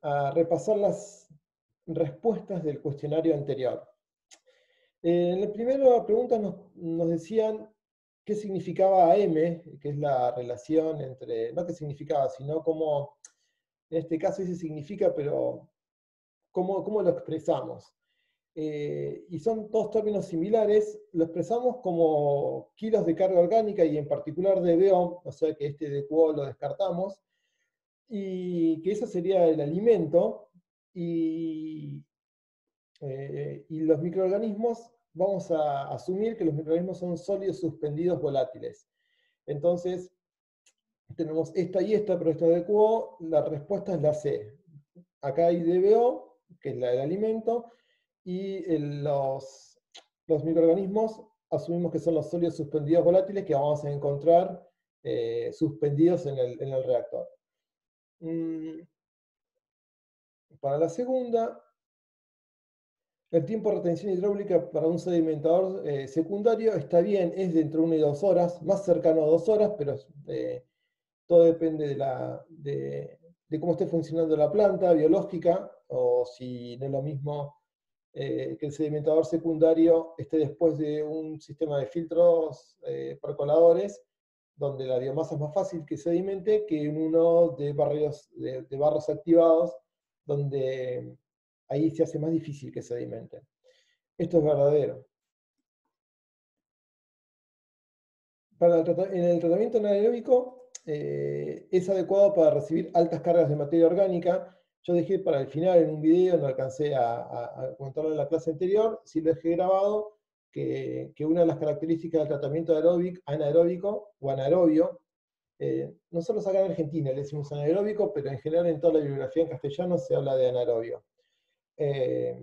a repasar las respuestas del cuestionario anterior. En la primera pregunta nos decían qué significaba AM, que es la relación entre, no qué significaba, sino cómo, en este caso dice significa, pero cómo lo expresamos. Y son todos términos similares, lo expresamos como kilos de carga orgánica y en particular de DBO, o sea que este de QO lo descartamos, y que eso sería el alimento, y los microorganismos, vamos a asumir que los microorganismos son sólidos suspendidos volátiles. Entonces, tenemos esta y esta, pero esta de QO, la respuesta es la C. Acá hay DBO, que es la del alimento, y los microorganismos asumimos que son los sólidos suspendidos volátiles que vamos a encontrar suspendidos en el reactor. Para la segunda, el tiempo de retención hidráulica para un sedimentador secundario está bien, es de entre 1 y 2 horas, más cercano a 2 horas, pero todo depende de cómo esté funcionando la planta biológica, o si no es lo mismo que el sedimentador secundario esté después de un sistema de filtros percoladores, donde la biomasa es más fácil que sedimente que en uno de barros activados, donde ahí se hace más difícil que sedimenten. Esto es verdadero. En el tratamiento anaeróbico es adecuado para recibir altas cargas de materia orgánica. Yo dejé para el final en un video, no alcancé a contarlo en la clase anterior, sí lo dejé grabado, que una de las características del tratamiento anaeróbico o anaerobio, nosotros acá en Argentina le decimos anaeróbico, pero en general en toda la bibliografía en castellano se habla de anaerobio. Es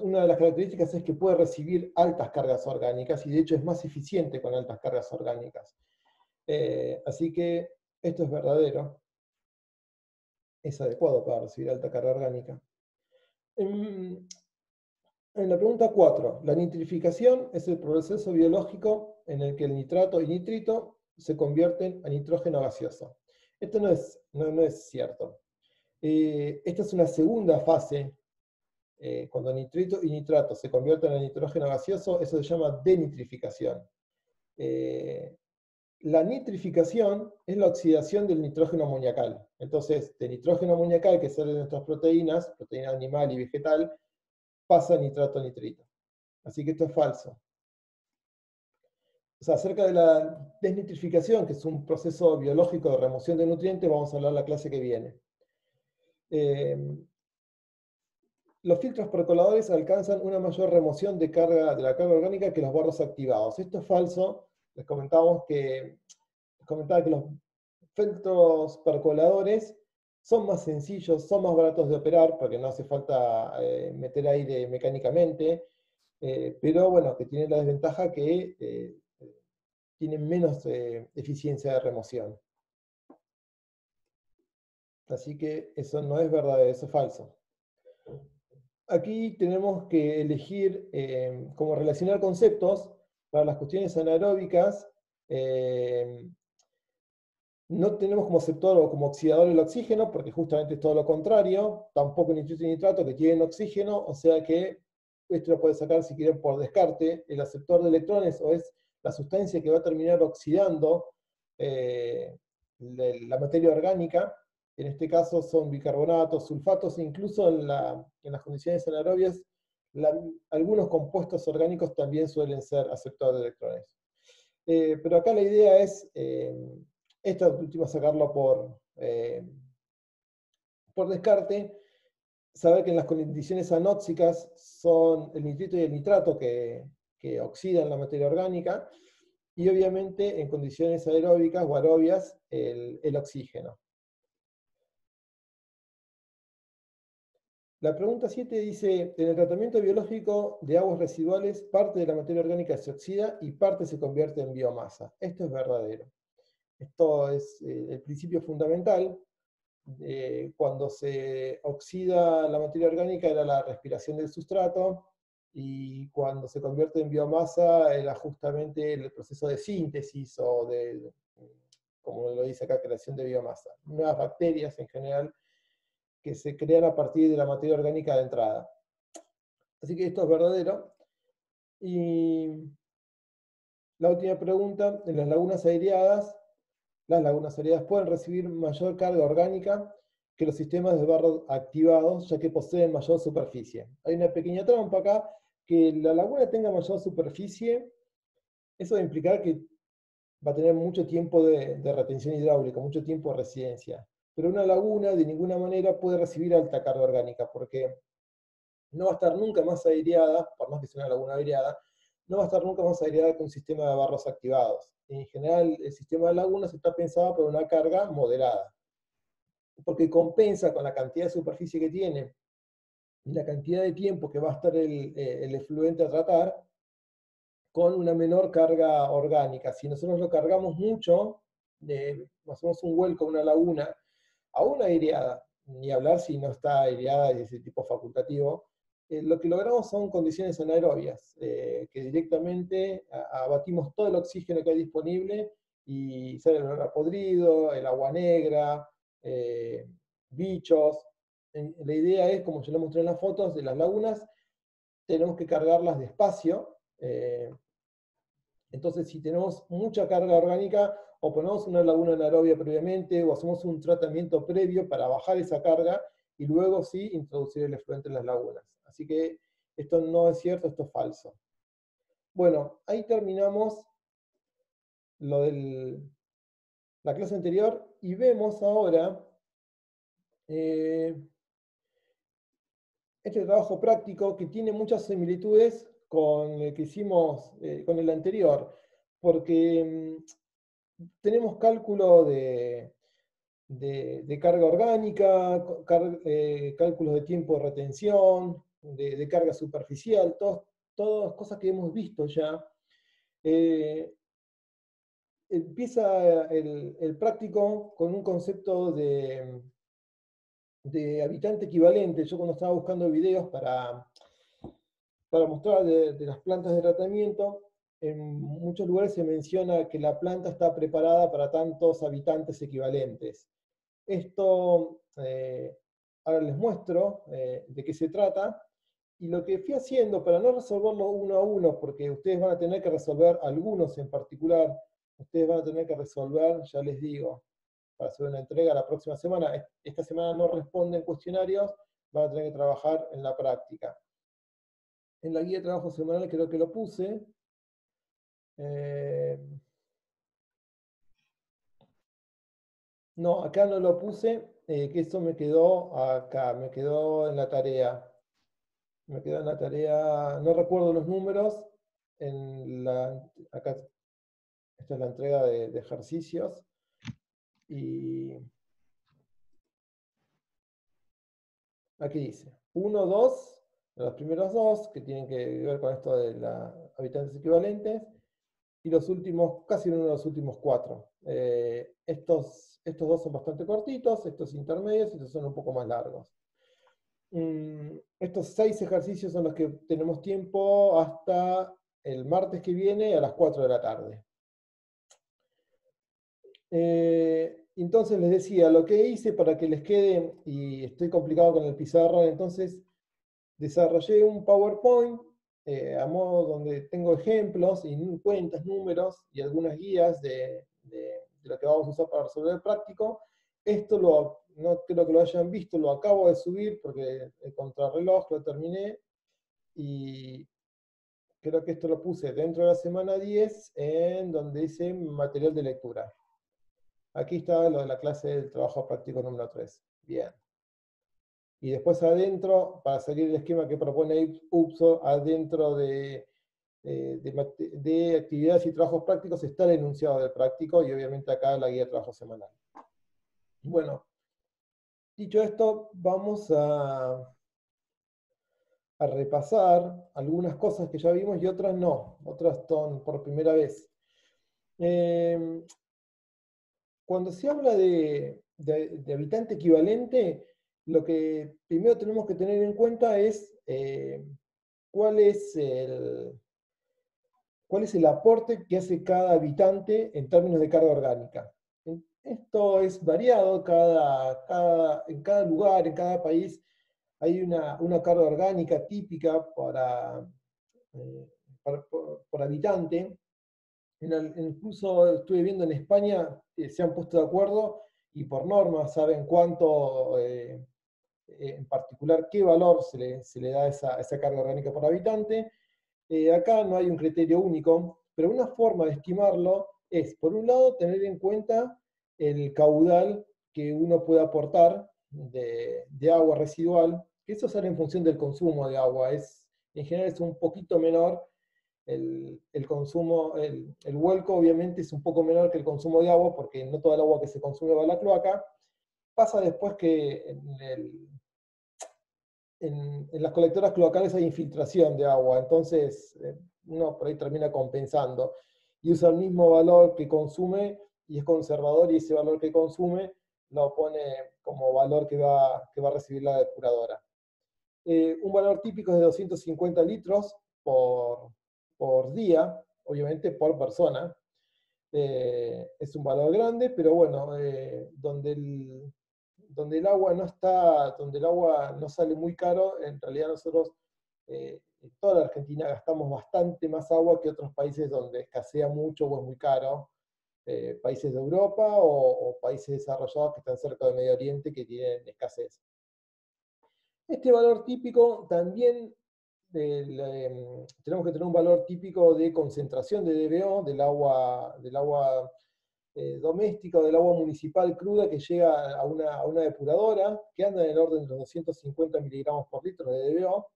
una de las características es que puede recibir altas cargas orgánicas y de hecho es más eficiente con altas cargas orgánicas. Así que esto es verdadero, es adecuado para recibir alta carga orgánica. En la pregunta 4, la nitrificación es el proceso biológico en el que el nitrato y nitrito se convierten a nitrógeno gaseoso. Esto no es cierto. Esta es una segunda fase. Cuando nitrito y nitrato se convierten en nitrógeno gaseoso, eso se llama denitrificación. La nitrificación es la oxidación del nitrógeno amoniacal. Entonces, de nitrógeno amoniacal, que sale de nuestras proteínas, proteína animal y vegetal, pasa a nitrato nitrito. Así que esto es falso. O sea, acerca de la desnitrificación, que es un proceso biológico de remoción de nutrientes, vamos a hablar la clase que viene. Los filtros percoladores alcanzan una mayor remoción de la carga orgánica que los barros activados. Esto es falso. Les comentaba que los filtros percoladores son más sencillos, son más baratos de operar, porque no hace falta meter aire mecánicamente, pero bueno, que tienen la desventaja que tienen menos eficiencia de remoción. Así que eso no es verdadero, eso es falso. Aquí tenemos que elegir cómo relacionar conceptos para las cuestiones anaeróbicas. No tenemos como aceptor o como oxidador el oxígeno, porque justamente es todo lo contrario. Tampoco nitrito y nitrato, que tienen oxígeno, o sea que esto lo puede sacar si quieren por descarte. El aceptor de electrones o es la sustancia que va a terminar oxidando la materia orgánica. En este caso son bicarbonatos, sulfatos, e incluso en las condiciones anaerobias, algunos compuestos orgánicos también suelen ser aceptores de electrones. Pero acá la idea es, esta última sacarlo por descarte, saber que en las condiciones anóxicas son el nitrito y el nitrato que oxidan la materia orgánica, y obviamente en condiciones aeróbicas o aerobias el oxígeno. La pregunta 7 dice, en el tratamiento biológico de aguas residuales, parte de la materia orgánica se oxida y parte se convierte en biomasa. Esto es verdadero. Esto es el principio fundamental. Cuando se oxida la materia orgánica era la respiración del sustrato, y cuando se convierte en biomasa era justamente el proceso de síntesis o como lo dice acá, creación de biomasa. Nuevas bacterias en general que se crean a partir de la materia orgánica de entrada. Así que esto es verdadero. Y la última pregunta, en las lagunas aireadas pueden recibir mayor carga orgánica que los sistemas de barro activados, ya que poseen mayor superficie. Hay una pequeña trampa acá, que la laguna tenga mayor superficie, eso va a implicar que va a tener mucho tiempo de retención hidráulica, mucho tiempo de residencia. Pero una laguna de ninguna manera puede recibir alta carga orgánica, porque no va a estar nunca más aireada, por más que sea una laguna aireada, no va a estar nunca más aireada que un sistema de barros activados. En general, el sistema de lagunas está pensado para una carga moderada, porque compensa con la cantidad de superficie que tiene y la cantidad de tiempo que va a estar el efluente a tratar, con una menor carga orgánica. Si nosotros lo cargamos mucho, hacemos un vuelco a una laguna, aún aireada, ni hablar si no está aireada de ese tipo facultativo, lo que logramos son condiciones anaerobias, que directamente abatimos todo el oxígeno que hay disponible y sale el olor a podrido, el agua negra, bichos. La idea es, como yo les mostré en las fotos de las lagunas, tenemos que cargarlas despacio. Entonces, si tenemos mucha carga orgánica, o ponemos una laguna anaerobia previamente, o hacemos un tratamiento previo para bajar esa carga, y luego sí introducir el efluente en las lagunas. Así que esto no es cierto, esto es falso. Bueno, ahí terminamos lo de la clase anterior, y vemos ahora este trabajo práctico que tiene muchas similitudes con el que hicimos, con el anterior, porque tenemos cálculo de carga orgánica, cálculos de tiempo de retención, de carga superficial, todas cosas que hemos visto ya. Empieza el práctico con un concepto de habitante equivalente. Yo cuando estaba buscando videos para mostrar de las plantas de tratamiento, en muchos lugares se menciona que la planta está preparada para tantos habitantes equivalentes. Esto, ahora les muestro de qué se trata, y lo que fui haciendo para no resolverlo uno a uno, porque ustedes van a tener que resolver algunos en particular, ustedes van a tener que resolver, ya les digo, para hacer una entrega la próxima semana. Esta semana no responden cuestionarios, van a tener que trabajar en la práctica. En la guía de trabajo semanal creo que lo puse. No, acá no lo puse, que eso me quedó acá, me quedó en la tarea. Me quedó en la tarea, no recuerdo los números, acá, esta es la entrega de ejercicios, y aquí dice, 1, 2, los primeros dos, que tienen que ver con esto de los habitantes equivalentes, y los últimos, casi uno de los últimos 4. Estos dos son bastante cortitos, estos intermedios, y estos son un poco más largos. Estos 6 ejercicios son los que tenemos tiempo hasta el martes que viene a las 4 de la tarde. Entonces les decía, lo que hice para que les quede, y estoy complicado con el pizarrón, entonces desarrollé un PowerPoint a modo donde tengo ejemplos y cuentas, números y algunas guías de lo que vamos a usar para resolver el práctico. Esto no creo que lo hayan visto, lo acabo de subir porque el contrarreloj lo terminé, y creo que esto lo puse dentro de la semana 10 en donde dice material de lectura. Aquí está lo de la clase del trabajo práctico número 3. Bien. Y después adentro, para seguir el esquema que propone UPSO, adentro de actividades y trabajos prácticos está el enunciado del práctico, y obviamente acá la guía de trabajo semanal. Bueno, dicho esto, vamos a repasar algunas cosas que ya vimos y otras no, otras son por primera vez. Cuando se habla de habitante equivalente, lo que primero tenemos que tener en cuenta es cuál es el aporte que hace cada habitante en términos de carga orgánica. Esto es variado, en cada lugar, en cada país hay una carga orgánica típica eh, por habitante. Incluso estuve viendo en España, se han puesto de acuerdo y por norma saben cuánto, en particular, qué valor se le da a esa carga orgánica por habitante. Acá no hay un criterio único, pero una forma de estimarlo es, por un lado, tener en cuenta el caudal que uno puede aportar de agua residual, que eso sale en función del consumo de agua. En general es un poquito menor el consumo, el vuelco obviamente es un poco menor que el consumo de agua, porque no todo el agua que se consume va a la cloaca. Pasa después que en las colectoras cloacales hay infiltración de agua, entonces uno por ahí termina compensando y usa el mismo valor que consume y es conservador, y ese valor que consume lo pone como valor que va a recibir la depuradora. Un valor típico es de 250 litros por día, obviamente por persona. Es un valor grande, pero bueno, donde el agua no está, donde el agua no sale muy caro, en realidad nosotros en toda la Argentina gastamos bastante más agua que otros países donde escasea mucho o es muy caro. Países de Europa o países desarrollados que están cerca del Medio Oriente que tienen escasez. Este valor típico también tenemos que tener un valor típico de concentración de DBO del agua doméstica o del agua municipal cruda que llega a una depuradora, que anda en el orden de los 250 miligramos por litro de DBO.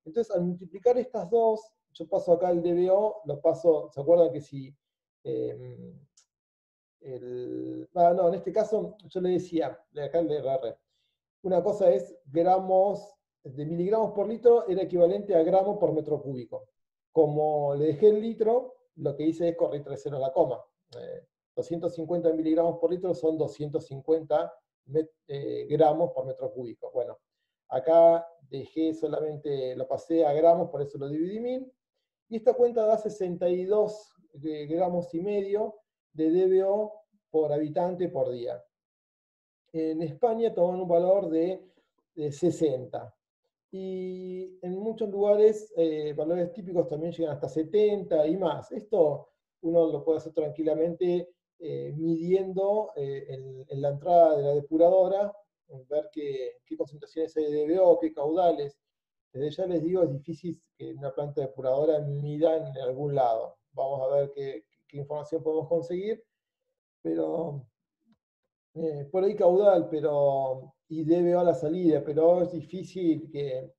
Entonces, al multiplicar estas dos, yo paso acá el DBO, lo paso, ¿se acuerdan que si eh, no, en este caso yo le decía, acá le agarré. Una cosa es gramos, de miligramos por litro era equivalente a gramo por metro cúbico. Como le dejé el litro, lo que hice es correr 3 ceros a la coma. 250 miligramos por litro son 250 gramos por metro cúbico. Bueno, acá dejé solamente, lo pasé a gramos, por eso lo dividí 1000. Y esta cuenta da 62 gramos y medio de DBO por habitante por día. En España toman un valor de 60. Y en muchos lugares valores típicos también llegan hasta 70 y más. Esto uno lo puede hacer tranquilamente midiendo en la entrada de la depuradora, ver qué concentraciones hay de DBO, qué caudales. Desde ya les digo, es difícil que una planta depuradora mida en algún lado. Vamos a ver qué información podemos conseguir, pero por ahí caudal, y DBO a la salida, pero es difícil que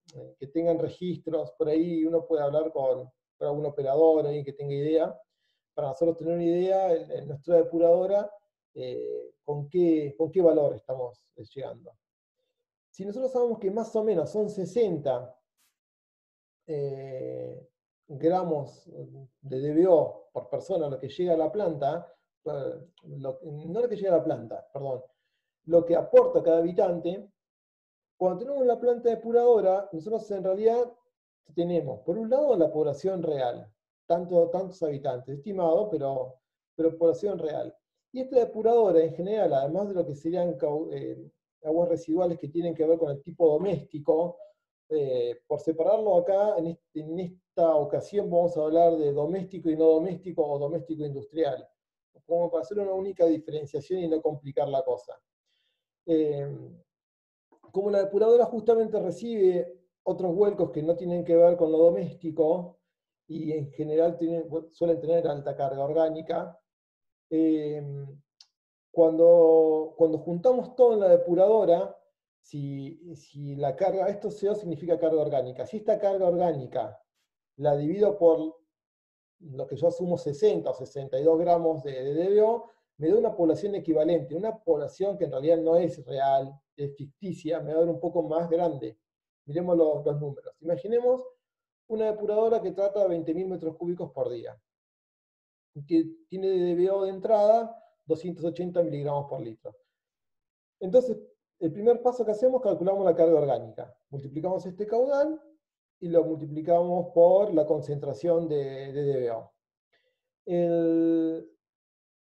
tengan registros. Por ahí uno puede hablar con algún operador, alguien que tenga idea, para nosotros tener una idea en nuestra depuradora con qué valor estamos llegando. Si nosotros sabemos que más o menos son 60 gramos de DBO por persona lo que llega a la planta, no lo que llega a la planta, perdón, lo que aporta cada habitante. Cuando tenemos la planta depuradora, nosotros en realidad tenemos, por un lado, la población real, tantos habitantes, estimado, pero población real. Y esta depuradora, en general, además de lo que serían aguas residuales que tienen que ver con el tipo doméstico, por separarlo acá, en esta ocasión vamos a hablar de doméstico y no doméstico o doméstico industrial, como para hacer una única diferenciación y no complicar la cosa. Eh, como la depuradora justamente recibe otros vuelcos que no tienen que ver con lo doméstico y en general suelen tener alta carga orgánica, eh, cuando juntamos todo en la depuradora, si la carga, esto CO significa carga orgánica, si esta carga orgánica la divido por lo que yo asumo 60 o 62 gramos de DBO, me da una población equivalente, una población que en realidad no es real, es ficticia, me va a dar un poco más grande. Miremos los números. Imaginemos una depuradora que trata 20.000 metros cúbicos por día, que tiene de DBO de entrada 280 miligramos por litro. Entonces, el primer paso que hacemos, calculamos la carga orgánica. Multiplicamos este caudal y lo multiplicamos por la concentración de DBO.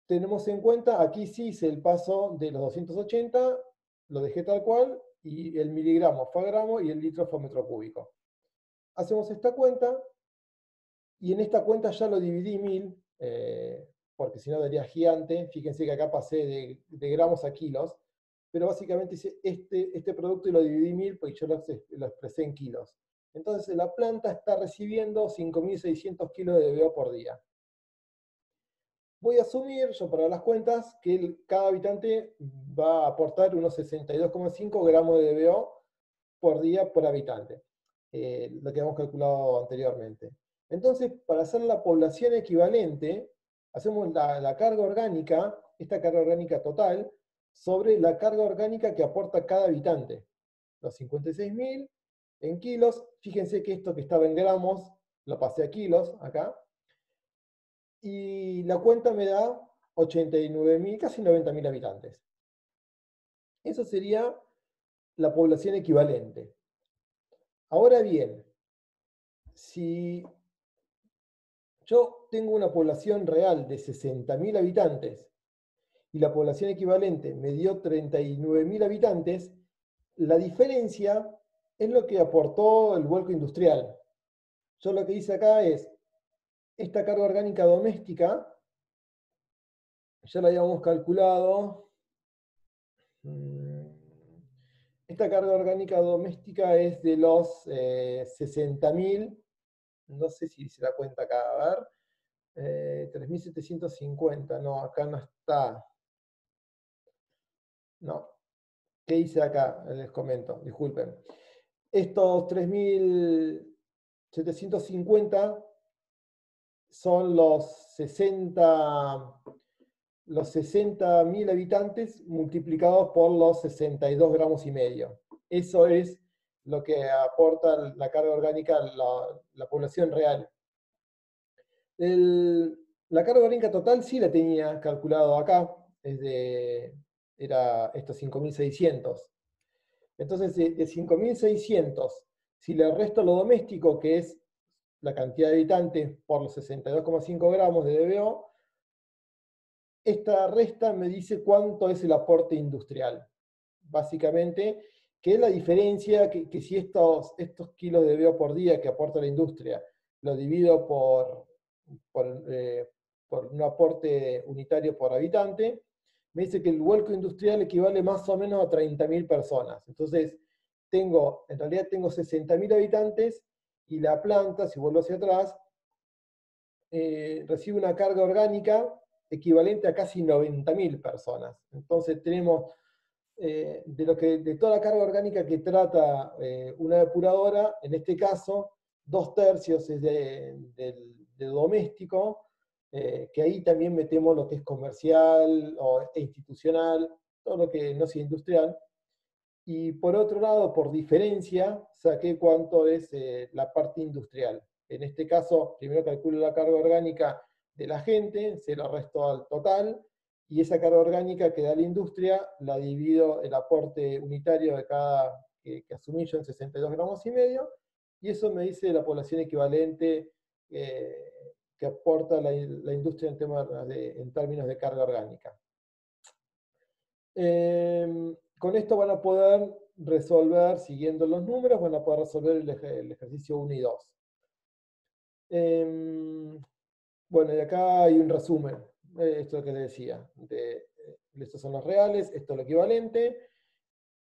tenemos en cuenta, aquí sí hice el paso de los 280, lo dejé tal cual, y el miligramo fue a gramo y el litro fue a metro cúbico. Hacemos esta cuenta, y en esta cuenta ya lo dividí 1000, porque si no daría gigante. Fíjense que acá pasé de gramos a kilos, pero básicamente hice este producto y lo dividí 1000 porque yo lo expresé en kilos. Entonces la planta está recibiendo 5600 kilos de DBO por día. Voy a asumir, yo para las cuentas, que cada habitante va a aportar unos 62,5 gramos de DBO por día por habitante, lo que hemos calculado anteriormente. Entonces, para hacer la población equivalente, hacemos la carga orgánica, esta carga orgánica total, sobre la carga orgánica que aporta cada habitante. Los 56.000 en kilos. Fíjense que esto que estaba en gramos, lo pasé a kilos acá. Y la cuenta me da 89.000, casi 90.000 habitantes. Eso sería la población equivalente. Ahora bien, si yo tengo una población real de 60.000 habitantes y la población equivalente me dio 39.000 habitantes, la diferencia es lo que aportó el vuelco industrial. Yo lo que hice acá es, esta carga orgánica doméstica, ya la habíamos calculado. Esta carga orgánica doméstica es de los 60.000, no sé si se da cuenta acá, a ver, 3.750, no, acá no está. No, ¿qué hice acá? Les comento, disculpen. Estos 3.750 son los 60.000 habitantes multiplicados por los 62 gramos y medio. Eso es lo que aporta la carga orgánica a la población real. La carga orgánica total sí la tenía calculado acá, era estos 5.600. Entonces, de 5.600, si le resto lo doméstico, que es la cantidad de habitantes por los 62,5 gramos de DBO, esta resta me dice cuánto es el aporte industrial. Básicamente, que es la diferencia que si estos kilos de DBO por día que aporta la industria lo divido por un aporte unitario por habitante, me dice que el vuelco industrial equivale más o menos a 30.000 personas. Entonces, en realidad tengo 60.000 habitantes y la planta, si vuelvo hacia atrás, recibe una carga orgánica equivalente a casi 90.000 personas. Entonces tenemos de toda la carga orgánica que trata una depuradora, en este caso, 2/3 es de doméstico, que ahí también metemos lo que es comercial e institucional, todo lo que no sea industrial. Y por otro lado, por diferencia, saqué cuánto es la parte industrial. En este caso, primero calculo la carga orgánica de la gente, se lo resto al total, y esa carga orgánica que da la industria la divido el aporte unitario de cada que asumí yo en 62 gramos y medio, y eso me dice la población equivalente que aporta la industria en términos de carga orgánica. Con esto van a poder resolver, siguiendo los números, van a poder resolver el ejercicio 1 y 2. Bueno, y acá hay un resumen. Esto es lo que les decía. Estos son los reales, esto es lo equivalente,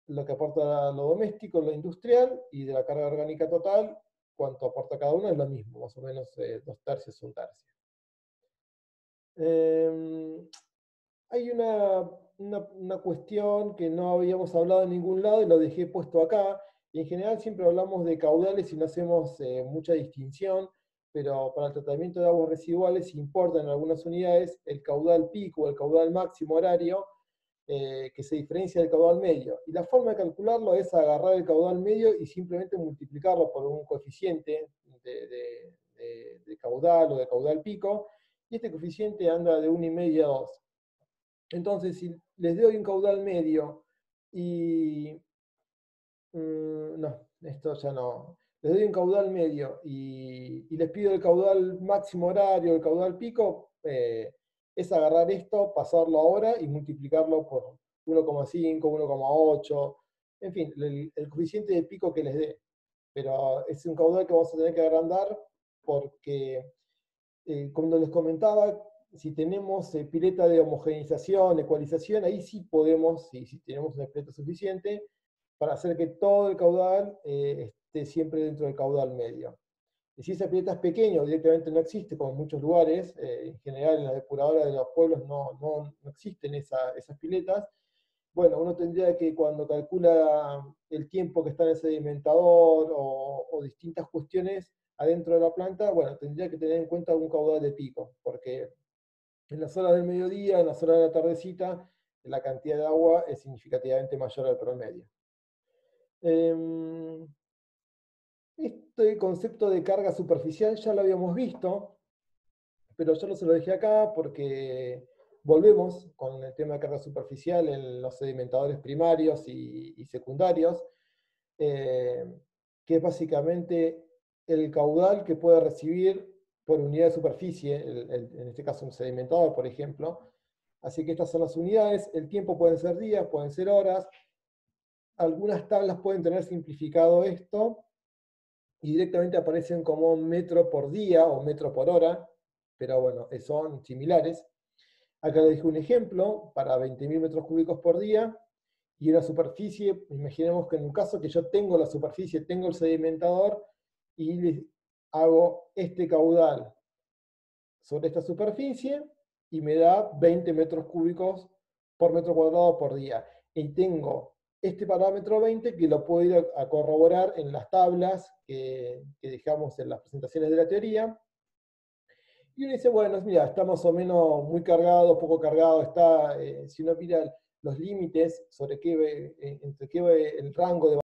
lo que aporta lo doméstico, lo industrial, y de la carga orgánica total, cuánto aporta cada uno es lo mismo, más o menos 2/3, 1/3. Hay una cuestión que no habíamos hablado en ningún lado y lo dejé puesto acá. Y en general siempre hablamos de caudales y no hacemos mucha distinción, pero para el tratamiento de aguas residuales importa en algunas unidades el caudal pico o el caudal máximo horario, que se diferencia del caudal medio. Y la forma de calcularlo es agarrar el caudal medio y simplemente multiplicarlo por un coeficiente de caudal o de caudal pico, y este coeficiente anda de 1,5 a 2. Entonces, si les doy un caudal medio y... no, esto ya no. Les doy un caudal medio y les pido el caudal máximo horario, el caudal pico, es agarrar esto, pasarlo ahora y multiplicarlo por 1,5, 1,8, en fin, el coeficiente de pico que les dé. Pero es un caudal que vamos a tener que agrandar porque, como les comentaba, si tenemos pileta de homogeneización, ecualización, ahí sí podemos, si tenemos una pileta suficiente, para hacer que todo el caudal esté siempre dentro del caudal medio. Y si esa pileta es pequeña o directamente no existe, como en muchos lugares, en general en las depuradoras de los pueblos no existen esas piletas, bueno, uno tendría que cuando calcula el tiempo que está en el sedimentador o distintas cuestiones adentro de la planta, bueno, tendría que tener en cuenta un caudal de pico, porque en las horas del mediodía, en las horas de la tardecita, la cantidad de agua es significativamente mayor al promedio. Este concepto de carga superficial ya lo habíamos visto, pero yo no se lo dejé acá porque volvemos con el tema de carga superficial en los sedimentadores primarios y secundarios, eh, que es básicamente el caudal que puede recibir por unidad de superficie, en este caso un sedimentador, por ejemplo. Así que estas son las unidades, el tiempo pueden ser días, pueden ser horas, algunas tablas pueden tener simplificado esto, y directamente aparecen como metro por día o metro por hora, pero bueno, son similares. Acá les dejo un ejemplo para 20.000 metros cúbicos por día y una superficie, imaginemos que en un caso que yo tengo la superficie, tengo el sedimentador y les hago este caudal sobre esta superficie y me da 20 metros cúbicos por metro cuadrado por día. Y tengo este parámetro 20 que lo puedo ir a corroborar en las tablas que dejamos en las presentaciones de la teoría. Y uno dice, bueno, mira, está más o menos muy cargado, poco cargado, está, si uno mira los límites sobre qué, entre qué el rango de